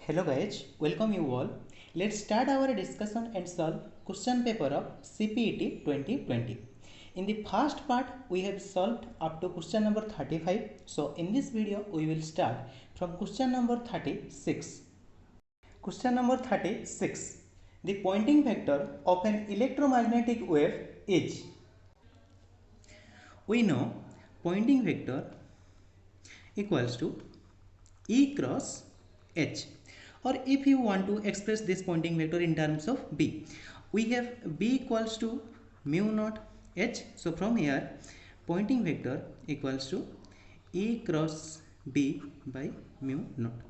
Hello guys, welcome you all. Let's start our discussion and solve question paper of CPET 2020. In the first part, we have solved up to question number 35. So in this video, we will start from question number 36. Question number 36. The Poynting vector of an electromagnetic wave is. We know Poynting vector equals to E cross H, or if you want to express this Poynting vector in terms of B, we have B equals to mu naught H. So from here Poynting vector equals to E cross B by mu naught.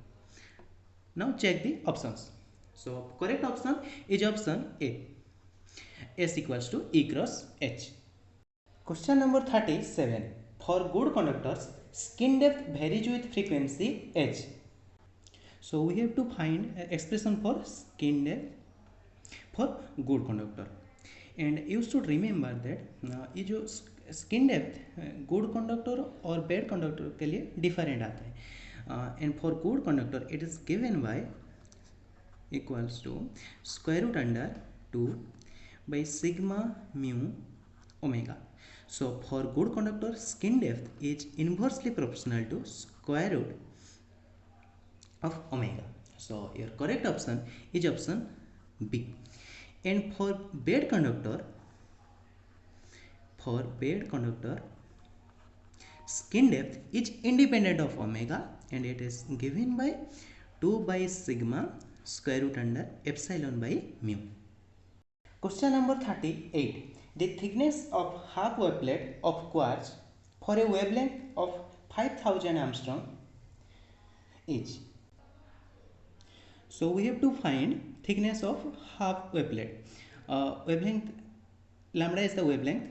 Now check the options. So correct option is option A, S equals to E cross H. Question number 37. For good conductors, skin depth varies with frequency H. So we have to find an expression for skin depth for good conductor, and you should remember that ये जो skin depth good conductor और bad conductor के लिए different आता है, and for good conductor it is given by equals to square root under 2 by sigma mu omega. So for good conductor, skin depth is inversely proportional to square root of omega. So your correct option is option B. And for bad conductor, skin depth is independent of omega, and it is given by 2 by sigma square root under epsilon by mu. Question number 38. The thickness of half wavelet of quartz for a wavelength of 5000 Armstrong is. So we have to find thickness of half wavelet. Wavelength lambda is the wavelength.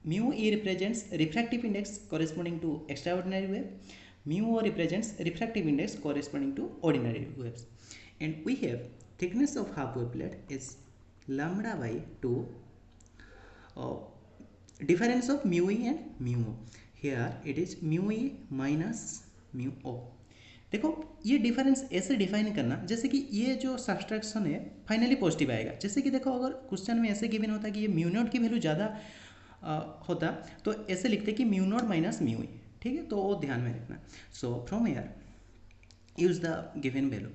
Mu e represents refractive index corresponding to extraordinary wave. Mu o represents refractive index corresponding to ordinary waves. And we have thickness of half wavelet is lambda by 2, difference of mu e and mu o. Here it is mu e minus mu o. देखो ये difference ऐसे define करना जैसे कि ये जो subtraction है finally positive आएगा। जैसे कि देखो अगर क्वेश्चन में ऐसे गिवन होता कि ये म्यू नॉट की वैल्यू ज़्यादा होता तो ऐसे लिखते कि mu naught minus mu E, ठीक है, तो वो ध्यान में रखना। So from here use the given value.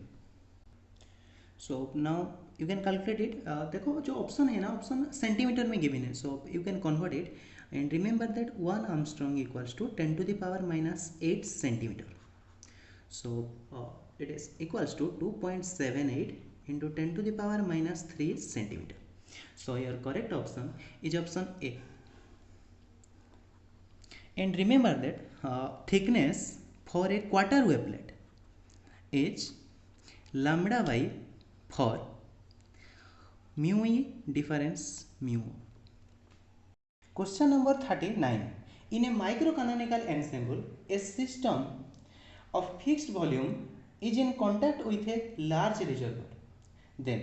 So now you can calculate it. देखो जो ऑप्शन है ना, ऑप्शन सेंटीमीटर में गिवन है, so you can convert it and remember that 1 angstrom equals to 10 to the power minus 8 centimetre. So it is equals to 2.78 into 10 to the power minus 3 centimeter. So your correct option is option A. And remember that thickness for a quarter wavelet is lambda by 4 mu e difference mu. Question number 39. In a microcanonical ensemble, a system of fixed volume is in contact with a large reservoir, then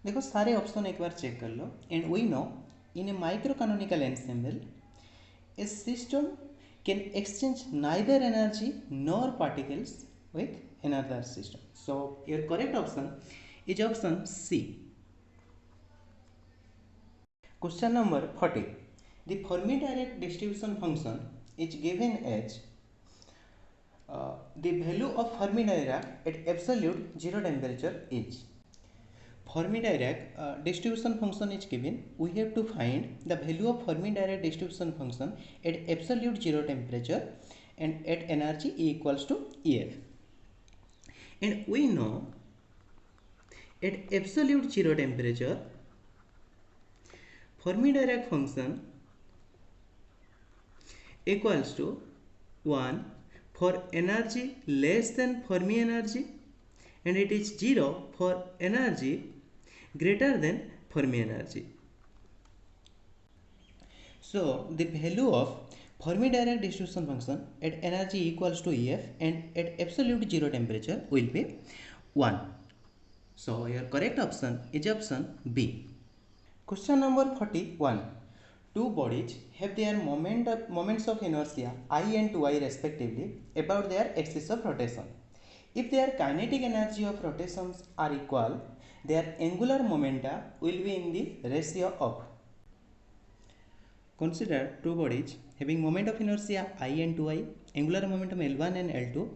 देखो सारे option एक बार check कर लो। And we know in a microcanonical ensemble a system can exchange neither energy nor particles with another system. So your correct option is option C. Question number 40. The Fermi Dirac distribution function is given as the value of Fermi-Dirac at absolute zero temperature is. Fermi-Dirac distribution function is given. We have to find the value of Fermi-Dirac distribution function at absolute zero temperature and at energy E equals to EF. And we know at absolute zero temperature Fermi-Dirac function equals to 1 for energy less than Fermi energy, and it is 0 for energy greater than Fermi energy. So the value of Fermi-Dirac distribution function at energy equals to EF and at absolute zero temperature will be 1. So your correct option is option B. Question number 41. Two bodies have their moments of inertia I and 2I respectively about their axis of rotation. If their kinetic energy of rotations are equal, their angular momenta will be in the ratio of. Consider two bodies having moment of inertia I and 2I, angular momentum L1 and L2,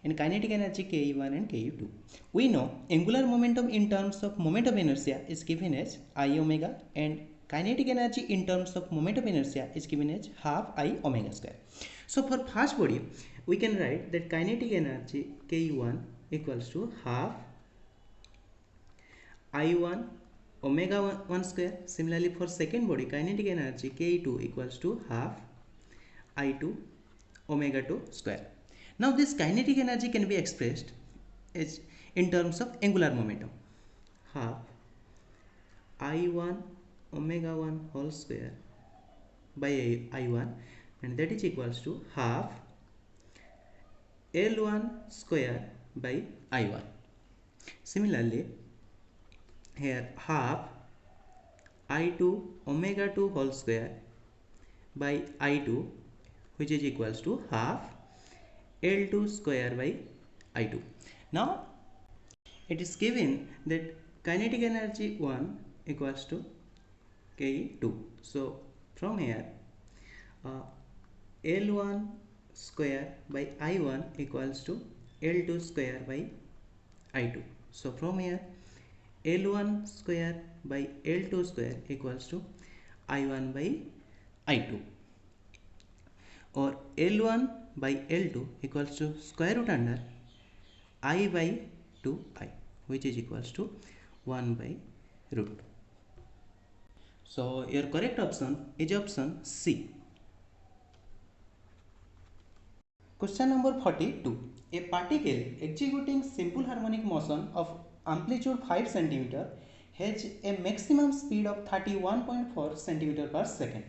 and kinetic energy Ke1 and Ke2. We know angular momentum in terms of moment of inertia is given as I omega, and kinetic energy in terms of moment of inertia is given as half I omega square. So for first body, we can write that kinetic energy Ke1 equals to half I1 omega 1 square. Similarly, for second body, kinetic energy Ke2 equals to half I2 omega 2 square. Now this kinetic energy can be expressed as in terms of angular momentum, half I1 omega 1 whole square by I1, and that is equals to half L1 square by I1. Similarly, here half I2 omega 2 whole square by I2, which is equals to half L2 square by I2. Now it is given that kinetic energy 1 equals to Ke2. So from here L1 square by I1 equals to L2 square by I2. So from here L1 square by L2 square equals to I1 by I2, or L1 by L2 equals to square root under I by 2I, which is equals to 1 by root. So your correct option is option C. Question number 42. A particle executing simple harmonic motion of amplitude 5 cm has a maximum speed of 31.4 cm per second.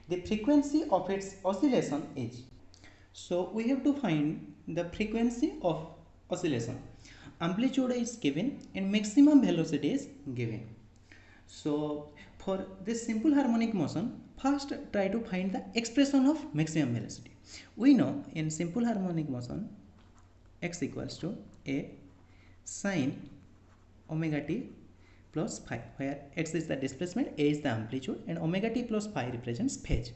The frequency of its oscillation is. So we have to find the frequency of oscillation. Amplitude is given and maximum velocity is given. So for this simple harmonic motion, first try to find the expression of maximum velocity. We know in simple harmonic motion x equals to a sine omega t plus phi, where x is the displacement, a is the amplitude, and omega t plus phi represents phase.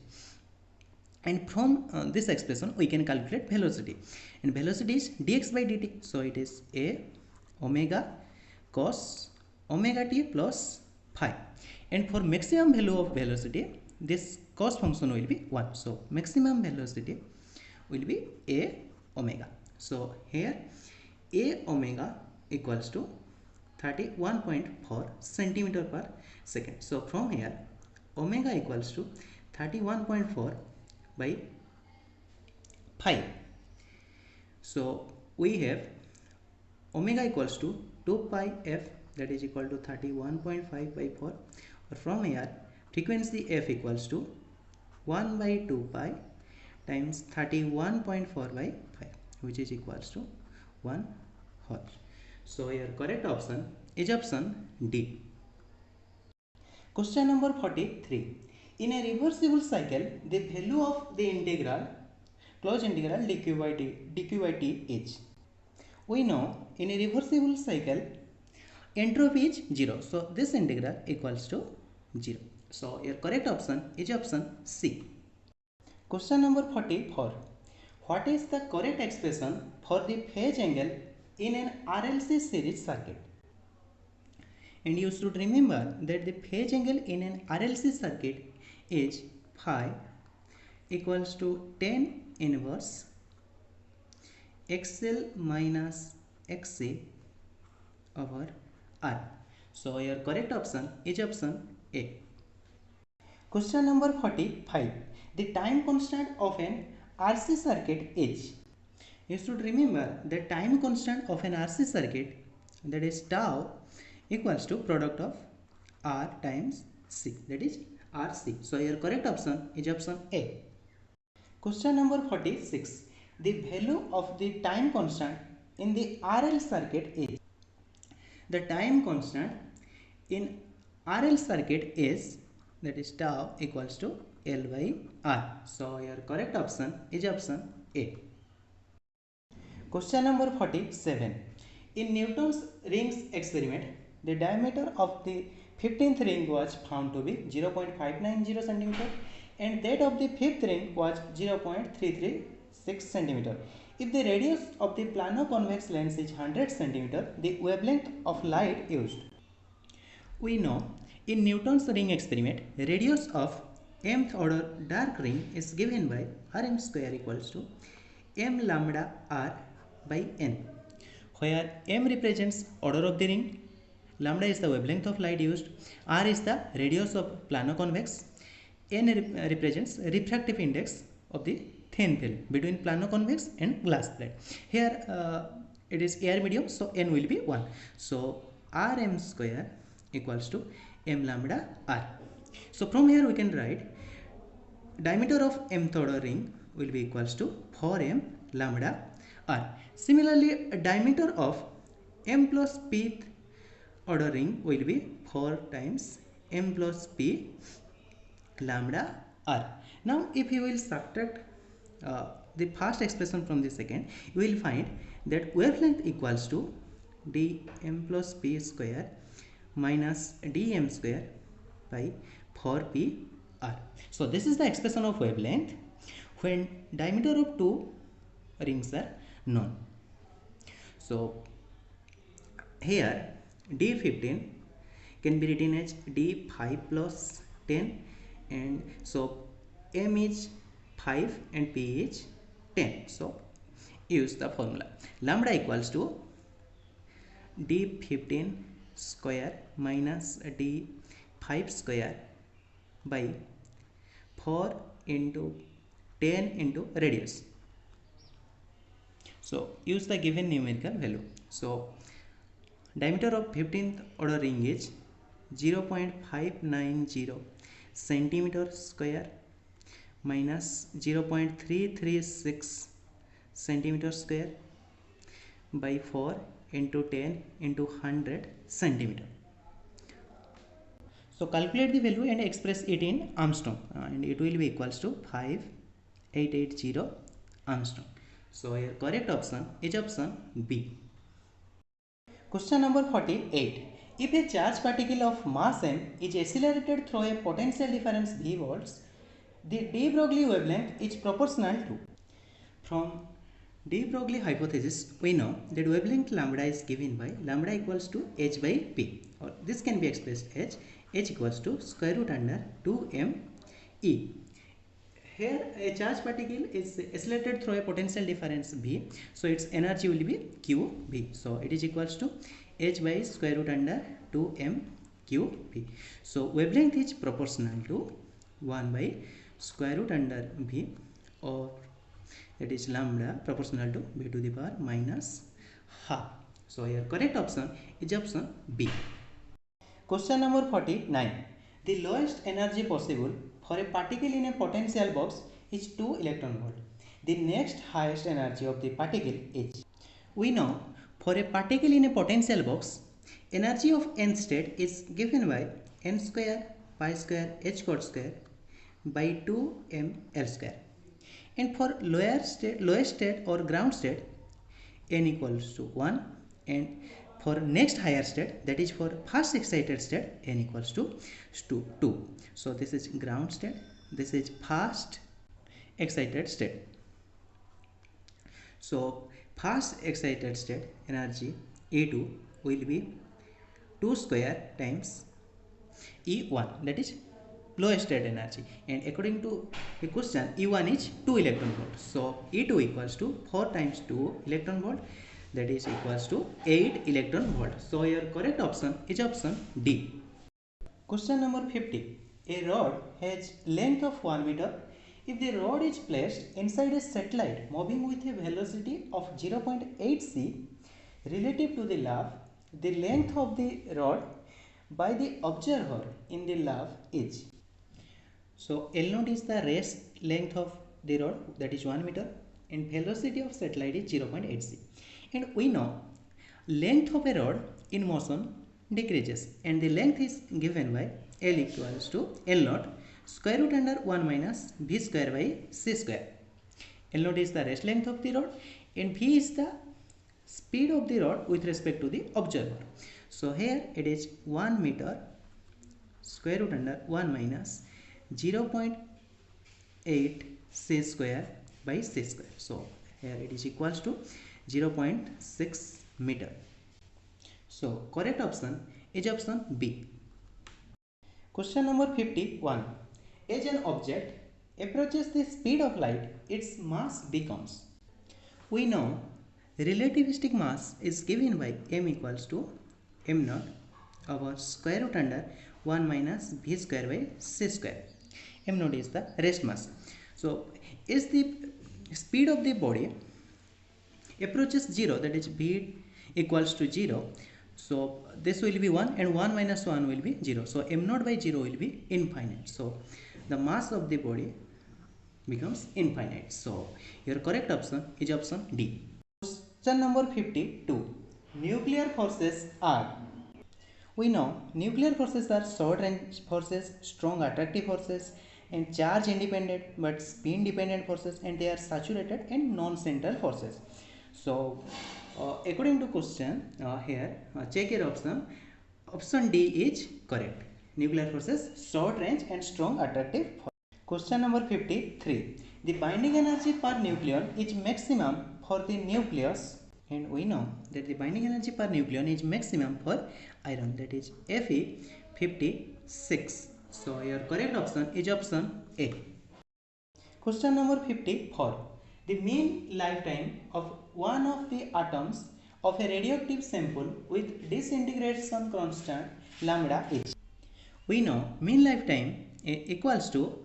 And from this expression we can calculate velocity, and velocity is dx by dt. So it is a omega cos omega t plus phi, and for maximum value of velocity this cos function will be 1. So maximum velocity will be a omega. So here a omega equals to 31.4 centimeter per second. So from here omega equals to 31.4 by 5. So we have omega equals to 2 pi f, that is equal to 31.5 by 4. Or from here frequency f equals to 1 by 2 pi times 31.4 by 5, which is equals to 1 hertz. So your correct option is option D. Question number 43. In a reversible cycle, the value of the integral closed integral dq by t is. We know in a reversible cycle entropy is 0. So this integral equals to 0. So your correct option is option C. Question number 44. What is the correct expression for the phase angle in an RLC series circuit? And you should remember that the phase angle in an RLC circuit is phi equals to tan inverse XL minus XC over R. So your correct option is option A. Question number 45. The time constant of an RC circuit is. You should remember the time constant of an RC circuit, that is tau, equals to product of R times C, that is RC. So your correct option is option A. Question number 46. The value of the time constant in the RL circuit is. The time constant in RL circuit is, that is tau equals to L by R. So your correct option is option A. Question number 47. In Newton's rings experiment, the diameter of the 15th ring was found to be 0.590 centimeter and that of the 5th ring was 0.336 centimeter. If the radius of the plano-convex lens is 100 centimeter, the wavelength of light used. We know in Newton's ring experiment, radius of mth order dark ring is given by Rm square equals to m lambda r by n, where m represents order of the ring, lambda is the wavelength of light used, r is the radius of plano-convex, n represents refractive index of the thin film between plano-convex and glass plate. Here it is air medium, so n will be 1. So Rm square equals to m lambda r. So from here we can write diameter of mth order ring will be equals to 4m lambda r. Similarly, diameter of m plus p order ring will be 4 times m plus p lambda r. Now if you will subtract the first expression from the second, you will find that wavelength equals to dm plus p square minus dm square by 4p r. So this is the expression of wavelength when diameter of two rings are known. So here d15 can be written as d5 plus 10, and so m is 5 and p is 10. So use the formula lambda equals to d15 square minus d5 square by 4 into 10 into radius. So use the given numerical value. So diameter of 15th order ring is 0.590 centimeter square minus 0.336 centimeter square by 4 into 10 into 100 centimeter. So calculate the value and express it in Armstrong, and it will be equals to 5880 Armstrong. So your correct option is option B. Question number 48. If a charged particle of mass m is accelerated through a potential difference v volts, the de Broglie wavelength is proportional to. From de Broglie hypothesis, we know that wavelength lambda is given by lambda equals to h by p, or this can be expressed as h equals to square root under 2m e. Here a charged particle is accelerated through a potential difference v, so its energy will be qv. So it is equals to h by square root under 2m qv. So wavelength is proportional to 1 by square root under v, or that is lambda proportional to v to the power minus half. So your correct option is option B. Question number 49. The lowest energy possible for a particle in a potential box is 2 electron volt. The next highest energy of the particle is. We know for a particle in a potential box, energy of n state is given by n square pi square h cot square by 2m l square. And for lowest state or ground state, n equals to 1, and for next higher state, that is for first excited state, n equals to 2. So this is ground state, this is first excited state. So first excited state energy E2 will be 2 square times E1, that is lowest state energy, and according to the question E1 is 2 electron volt. So E2 equals to 4 times 2 electron volt, that is equals to 8 electron volt. So your correct option is option D. Question number 50. A rod has length of 1 meter. If the rod is placed inside a satellite moving with a velocity of 0.8 c relative to the love, the length of the rod by the observer in the love is. So L0 is the rest length of the rod, that is 1 meter, and velocity of satellite is 0.8 c. And we know length of a rod in motion decreases, and the length is given by L equals to L0 square root under 1 minus v square by c square. L0 is the rest length of the rod, and v is the speed of the rod with respect to the observer. So here it is 1 meter square root under 1 minus 0.8 c square by c square. So here it is equals to 0.6 meter. So correct option is option B. Question number 51. As an object approaches the speed of light, its mass becomes. We know relativistic mass is given by m equals to m naught over square root under 1 minus v square by c square. M naught is the rest mass. So as the speed of the body approaches 0, that is v equals to 0, so this will be 1 and 1 minus 1 will be 0. So m naught by 0 will be infinite. So the mass of the body becomes infinite. So your correct option is option D. Question number 52. Nuclear forces are. We know nuclear forces are short range forces, strong attractive forces, and charge independent but spin dependent forces, and they are saturated and non-central forces. So according to question here, check your option. Option D is correct. Nuclear forces short range and strong attractive forces. Question number 53. The binding energy per nucleon is maximum for the nucleus, and we know that the binding energy per nucleon is maximum for iron, that is Fe56. So your correct option is option A. Question number 54. The mean lifetime of one of the atoms of a radioactive sample with disintegration constant lambda is. We know mean lifetime equals to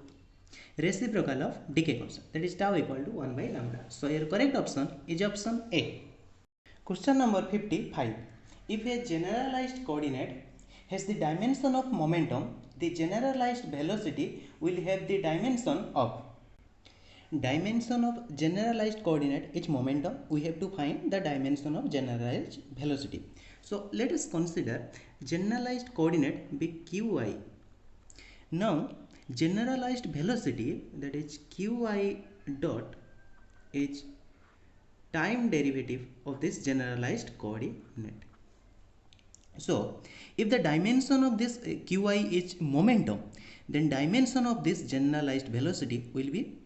reciprocal of decay constant, that is tau equal to 1 by lambda. So your correct option is option A. Question number 55. If a generalized coordinate has the dimension of momentum, the generalized velocity will have the dimension of. Dimension of generalized coordinate is momentum. We have to find the dimension of generalized velocity. So let us consider generalized coordinate be qi. Now generalized velocity, that is qi dot, is time derivative of this generalized coordinate. So if the dimension of this qi is momentum, then dimension of this generalized velocity will be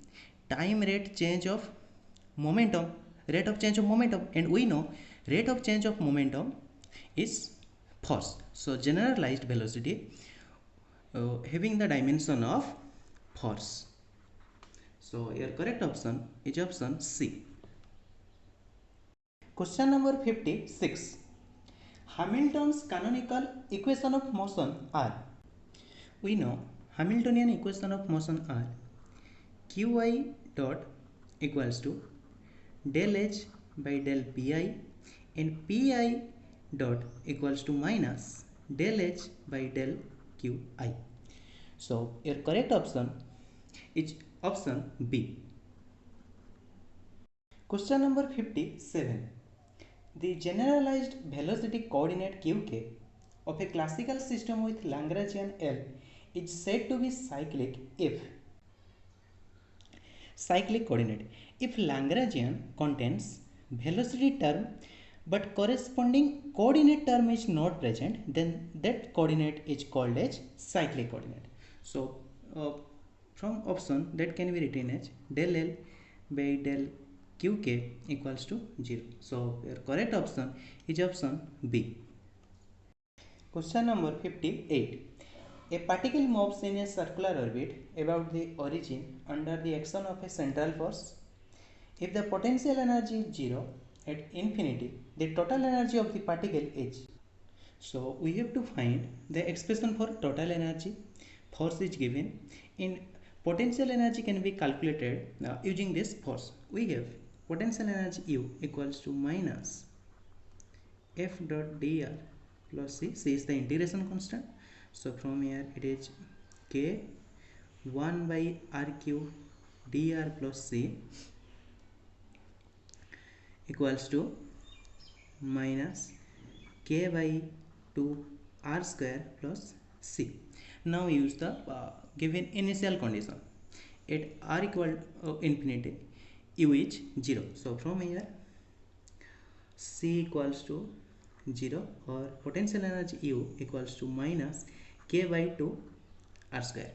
time rate change of momentum, and we know rate of change of momentum is force. So generalized velocity having the dimension of force. So your correct option is option C. Question number 56. Hamilton's canonical equation of motion are. We know Hamiltonian equation of motion are qi dot equals to del h by del pi, and pi dot equals to minus del h by del qi. So your correct option is option B. Question number 57. The generalized velocity coordinate qk of a classical system with Lagrangian L is said to be cyclic if. Cyclic coordinate. If Lagrangian contains velocity term but corresponding coordinate term is not present, then that coordinate is called as cyclic coordinate. So from option that can be written as del L by del qk equals to 0. So your correct option is option B. Question number 58. A particle moves in a circular orbit about the origin under the action of a central force. If the potential energy is 0 at infinity, the total energy of the particle is. So we have to find the expression for total energy. Force is given. In potential energy can be calculated using this force. We have potential energy U equals to minus F dot dr plus C. C is the integration constant. So from here it is K 1 by R cube dr plus C equals to minus K by 2 R square plus C. Now use the given initial condition. At R equal infinity, U is 0. So from here C equals to 0 or potential energy U equals to minus K by 2 R square.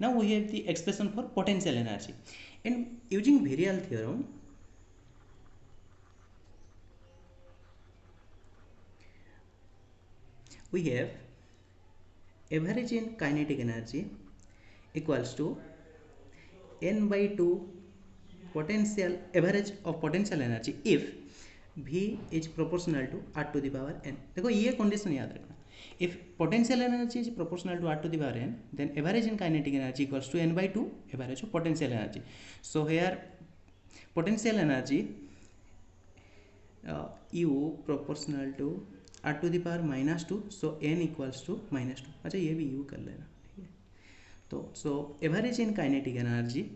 Now we have the expression for potential energy, and using Virial theorem we have average in kinetic energy equals to n by 2 potential average of potential energy if V is proportional to R to the power n. देखो ये condition याद रखना, if potential energy is proportional to R to the power n, then average in kinetic energy equals to n by 2 average of potential energy. So here potential energy U proportional to R to the power minus 2, so n equals to minus 2. अच्छा ये भी U कर लेना, ठीक है. तो so average in kinetic energy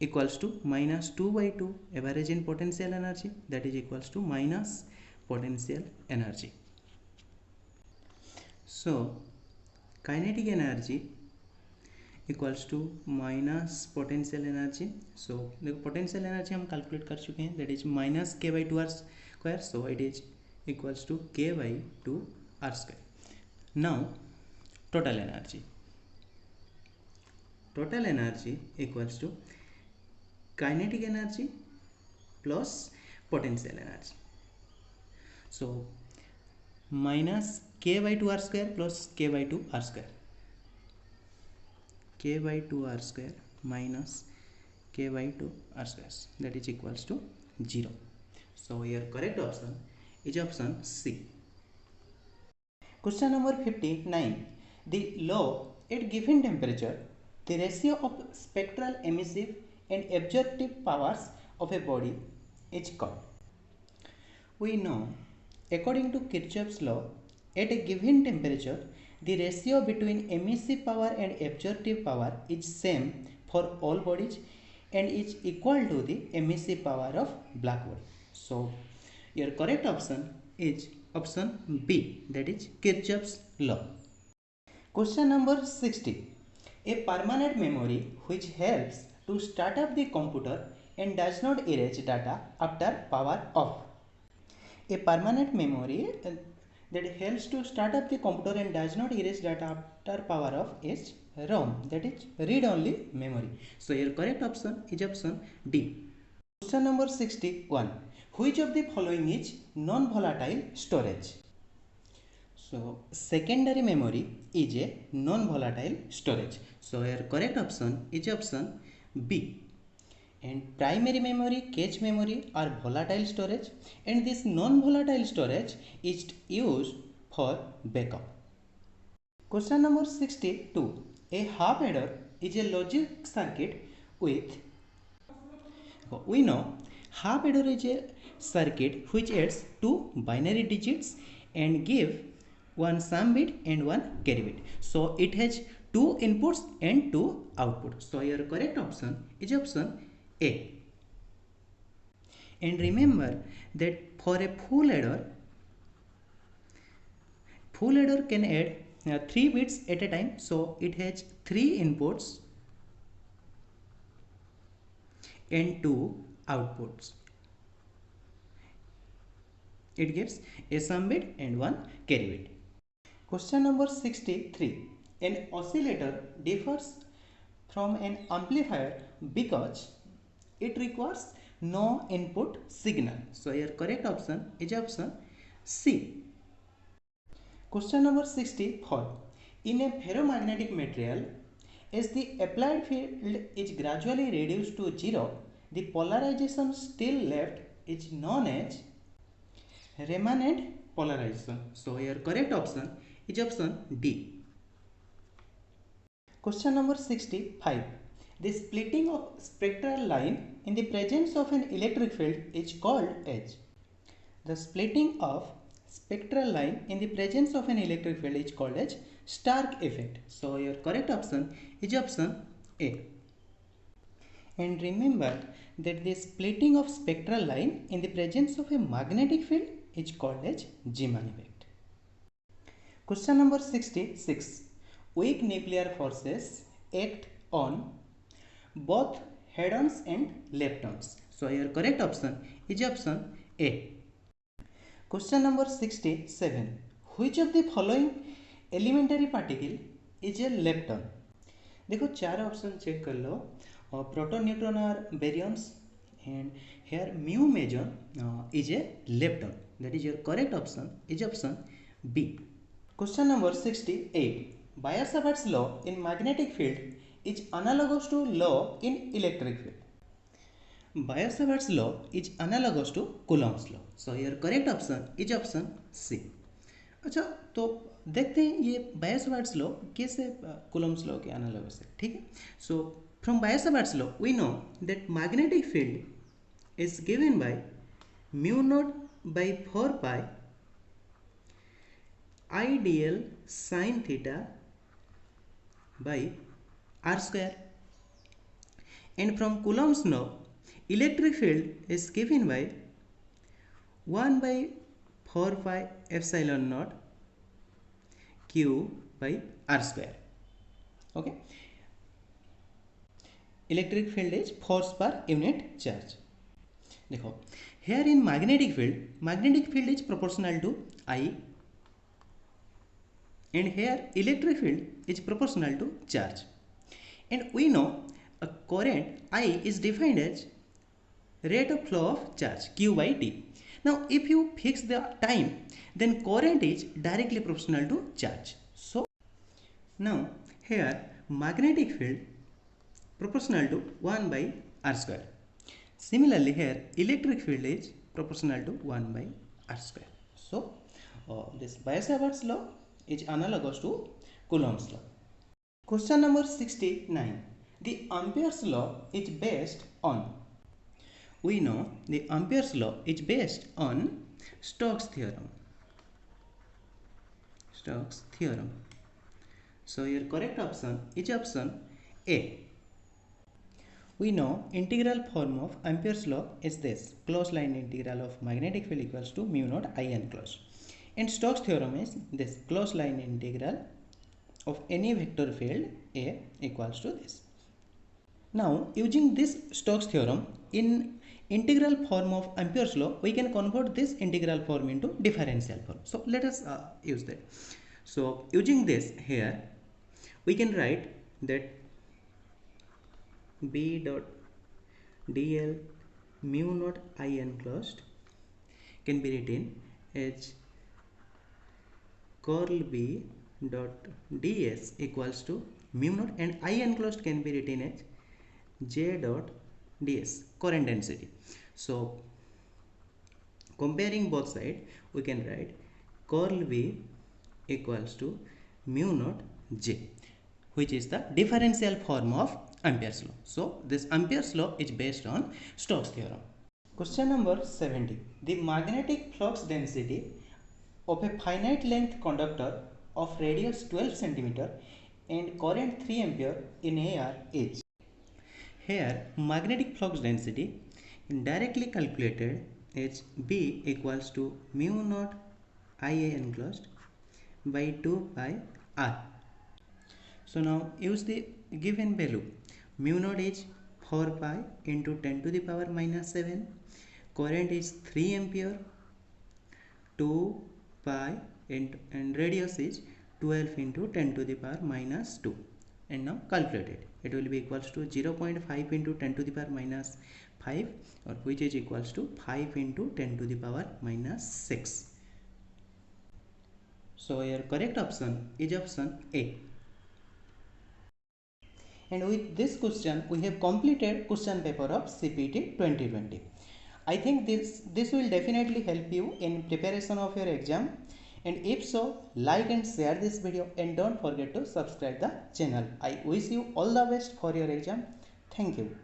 equals to minus 2 by 2 average in potential energy, that is equals to minus potential energy. So kinetic energy equals to minus potential energy. So देखो potential energy हम calculate कर चुके हैं, that is minus k by 2 r square, so it is equals to k by 2 r square. Now total energy equals to kinetic energy plus potential energy. So minus k by 2 r square plus k by 2 r square, k by 2 r square minus k by 2 r square, that is equals to 0. So here correct option is option C. Question number 59. The law at given temperature, the ratio of spectral emissive and absorptive powers of a body is called. We know according to Kirchhoff's law, at a given temperature, the ratio between emissive power and absorptive power is same for all bodies and is equal to the emissive power of black body. So your correct option is option B, that is Kirchhoff's law. Question number 60. A permanent memory which helps to start up the computer and does not erase data after power off. A permanent memory that helps to start up the computer and does not erase data after power off is ROM, that is read only memory. So your correct option is option D. Question number 61. Which of the following is non-volatile storage? So secondary memory is a non-volatile storage. So your correct option is option B. And primary memory, cache memory are volatile storage, and this non-volatile storage is used for backup. Question number 62. A half adder is a logic circuit with, we know half adder is a circuit which adds two binary digits and give one sum bit and one carry bit. So it has two inputs and two outputs. So your correct option is option A. And remember that for a full adder can add 3 bits at a time. So it has 3 inputs and 2 outputs. It gives a sum bit and one carry bit. Question number 63. An oscillator differs from an amplifier because it requires no input signal. So your correct option is option C. Question number 64. In a ferromagnetic material, as the applied field is gradually reduced to 0, the polarization still left is known as remanent polarization. So your correct option is option D. Question number 65. The splitting of spectral line in the presence of an electric field is called as. The splitting of spectral line in the presence of an electric field is called as Stark effect. So your correct option is option A. And remember that the splitting of spectral line in the presence of a magnetic field is called as Zeeman effect. Question number 66. Weak nuclear forces act on both hadrons and leptons. So your correct option is option A. Question number 67. Which of the following elementary particle is a lepton? देखो चार option check कर लो. Proton neutron are baryons and here mu meson is a lepton. That is your correct option is option B. Question number 68. Biot-Savart's law in magnetic field is analogous to law in electric field. Biot-Savart's law is analogous to Coulomb's law. So your correct option is option C. अच्छा तो देखते हैं ये Biot Savart's law कैसे Coulomb's law के analogous है. ठीक है. So from Biot Savart's law we know that magnetic field is given by mu naught by 4 pi ideal sin theta by r square, and from Coulomb's law electric field is given by 1 by 4 pi epsilon naught q by r square. Okay, electric field is force per unit charge. देखो here in magnetic field is proportional to I, and here electric field is proportional to charge, and we know a current I is defined as rate of flow of charge q by t. Now if you fix the time, then current is directly proportional to charge. So now here magnetic field proportional to 1 by r square. Similarly here electric field is proportional to 1 by r square. So this Biot-Savart's law is analogous to Coulomb's law. Question number 69. The Ampere's law is based on. We know the Ampere's law is based on Stokes theorem. Stokes theorem. So your correct option is option A. We know integral form of Ampere's law is this: closed line integral of magnetic field equals to mu naught I enclosed. And Stokes theorem is this: closed line integral of any vector field A equals to this. Now using this Stokes theorem in integral form of Ampere's law, we can convert this integral form into differential form. So let us use that. So using this here we can write that B dot dl mu naught I enclosed can be written as curl B dot ds equals to mu naught, and I enclosed can be written as J dot ds, current density. So comparing both sides, we can write curl B equals to mu naught J, which is the differential form of Ampere's law. So this Ampere's law is based on Stokes theorem. Question number 70. The magnetic flux density of a finite length conductor of radius 12 cm and current 3 ampere in AR is. Here magnetic flux density directly calculated is B equals to mu naught IA enclosed by 2 pi r. So now use the given value. Mu naught is 4 pi into 10 to the power minus 7. Current is 3 ampere. 2 pi and radius is 12 into 10 to the power minus 2. And now calculate it. It will be equals to 0.5 into 10 to the power minus 5, or which is equals to 5 into 10 to the power minus 6. So your correct option is option A. And with this question we have completed question paper of CPT 2020. I think this will definitely help you in preparation of your exam, and if so, like and share this video, and don't forget to subscribe the channel. I wish you all the best for your exam. Thank you.